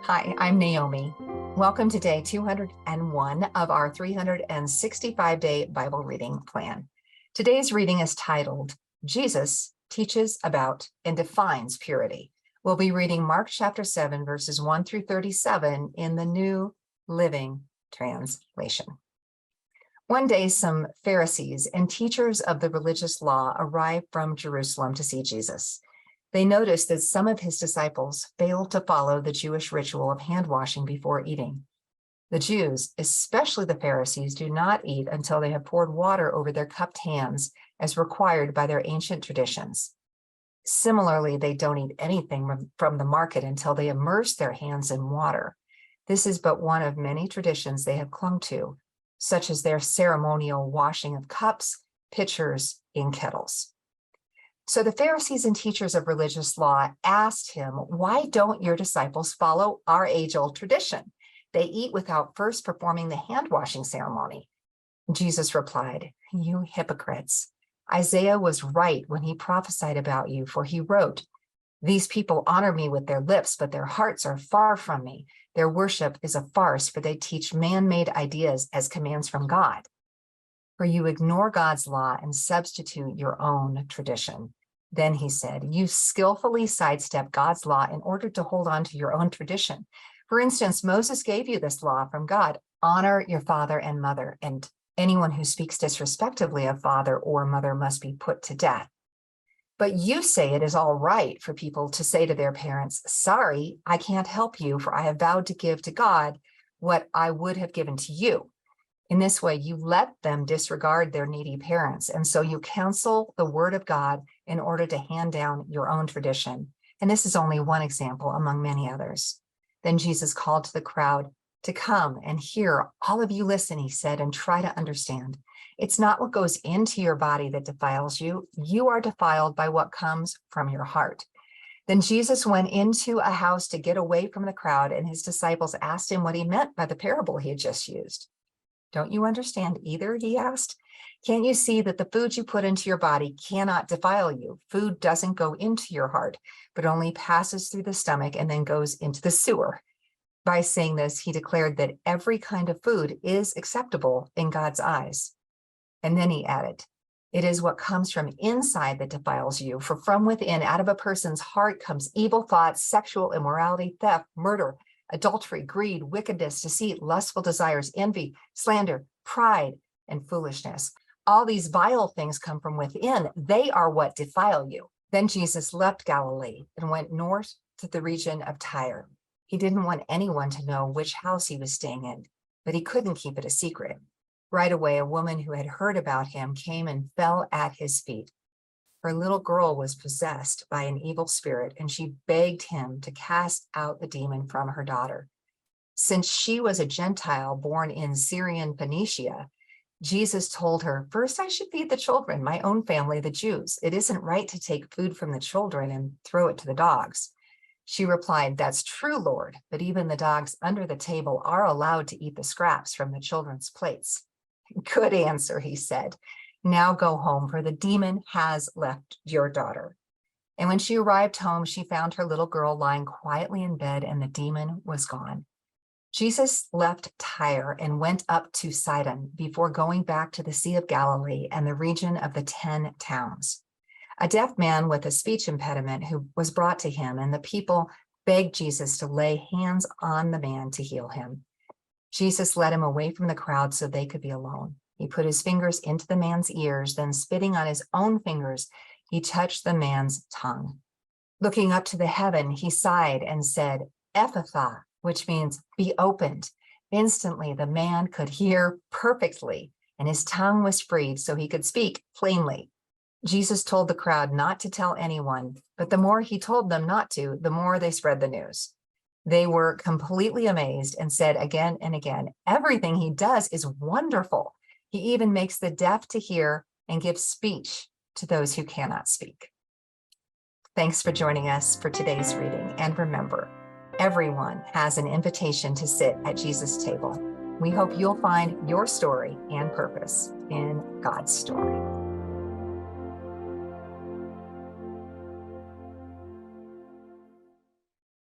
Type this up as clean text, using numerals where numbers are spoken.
Hi, I'm Naomi. Welcome to day 201 of our 365-day Bible reading plan. Today's reading is titled, Jesus Teaches About and Defines Purity. We'll be reading Mark chapter 7, verses 1 through 37 in the New Living Translation. One day, some Pharisees and teachers of the religious law arrived from Jerusalem to see Jesus. They noticed that some of his disciples failed to follow the Jewish ritual of hand washing before eating. The Jews, especially the Pharisees, do not eat until they have poured water over their cupped hands as required by their ancient traditions. Similarly, they don't eat anything from the market until they immerse their hands in water. This is but one of many traditions they have clung to, such as their ceremonial washing of cups, pitchers, and kettles. So the Pharisees and teachers of religious law asked him, "Why don't your disciples follow our age-old tradition? They eat without first performing the hand-washing ceremony." Jesus replied, "You hypocrites! Isaiah was right when he prophesied about you, for he wrote, 'These people honor me with their lips, but their hearts are far from me. Their worship is a farce, for they teach man-made ideas as commands from God.' For you ignore God's law and substitute your own tradition." Then he said, "You skillfully sidestep God's law in order to hold on to your own tradition. For instance, Moses gave you this law from God: honor your father and mother, and anyone who speaks disrespectfully of father or mother must be put to death. But you say it is all right for people to say to their parents, 'Sorry, I can't help you, for I have vowed to give to God what I would have given to you.' In this way, you let them disregard their needy parents, and so you cancel the word of God in order to hand down your own tradition. And this is only one example among many others." Then Jesus called to the crowd to come and hear. "All of you listen," he said, "and try to understand. It's not what goes into your body that defiles you. You are defiled by what comes from your heart." Then Jesus went into a house to get away from the crowd, and his disciples asked him what he meant by the parable he had just used. "Don't you understand either?" he asked. "Can't you see that the food you put into your body cannot defile you? Food doesn't go into your heart, but only passes through the stomach and then goes into the sewer." By saying this, he declared that every kind of food is acceptable in God's eyes. And then he added, "It is what comes from inside that defiles you, for from within, out of a person's heart, comes evil thoughts, sexual immorality, theft, murder, adultery, greed, wickedness, deceit, lustful desires, envy, slander, pride, and foolishness. All these vile things come from within. They are what defile you." Then Jesus left Galilee and went north to the region of Tyre. He didn't want anyone to know which house he was staying in, but he couldn't keep it a secret. Right away, a woman who had heard about him came and fell at his feet. Her little girl was possessed by an evil spirit, and she begged him to cast out the demon from her daughter. Since she was a Gentile born in Syrian Phoenicia, Jesus told her, "First, I should feed the children, my own family, the Jews. It isn't right to take food from the children and throw it to the dogs." She replied, "That's true, Lord, but even the dogs under the table are allowed to eat the scraps from the children's plates." "Good answer," he said. "Now go home, for the demon has left your daughter." And when she arrived home, she found her little girl lying quietly in bed, and the demon was gone. Jesus left Tyre and went up to Sidon before going back to the Sea of Galilee and the region of the 10 towns. A deaf man with a speech impediment who was brought to him, and the people begged Jesus to lay hands on the man to heal him. Jesus led him away from the crowd so they could be alone. He put his fingers into the man's ears, then spitting on his own fingers, he touched the man's tongue. Looking up to the heaven, he sighed and said, "Ephphatha," which means "be opened." Instantly, the man could hear perfectly, and his tongue was freed so he could speak plainly. Jesus told the crowd not to tell anyone, but the more he told them not to, the more they spread the news. They were completely amazed and said again and again, "Everything he does is wonderful. He even makes the deaf to hear and gives speech to those who cannot speak." Thanks for joining us for today's reading. And remember, everyone has an invitation to sit at Jesus' table. We hope you'll find your story and purpose in God's story.